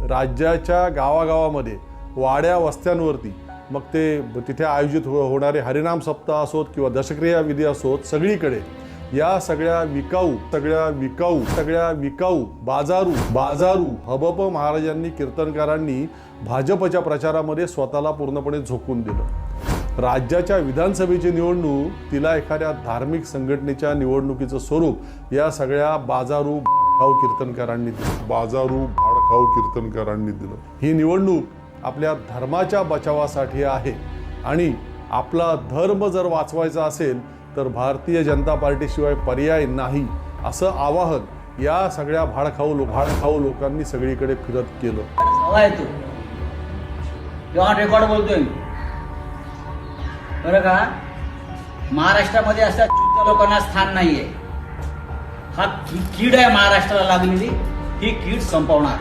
राज्याच्या गावागावामध्ये वाड्या वस्त्यांवरती मग ते तिथे आयोजित होणारे हरिनाम सप्ताह असोत किंवा दशक्रिया विधी असोत, सगळीकडे या सगळ्या विकाऊ बाजारू हबप महाराजांनी कीर्तनकारांनी भाजपच्या प्रचारामध्ये स्वतःला पूर्णपणे झोकून दिलं। राज्याच्या विधानसभेची निवडणूक तिला एखाद्या धार्मिक संघटनेच्या निवडणुकीचं स्वरूप या सगळ्या बाजारू कीर्तनकारांनी दिलं। ही निवडणूक आपल्या धर्माच्या बचावासाठी आहे आणि आपला धर्म जर वाचवायचा असेल तर भारतीय जनता पार्टीशिवाय पर्याय नाही, असं आवाहन या सगळ्या भाडखाऊ लोकांनी सगळीकडे फिरत केलं। रेकॉर्ड बोलतोय बरं का, महाराष्ट्रामध्ये अशा चुत्या लोकांना स्थान नाहीये। हा कीड आहे महाराष्ट्राला लागलेली, ही कीड संपवणार।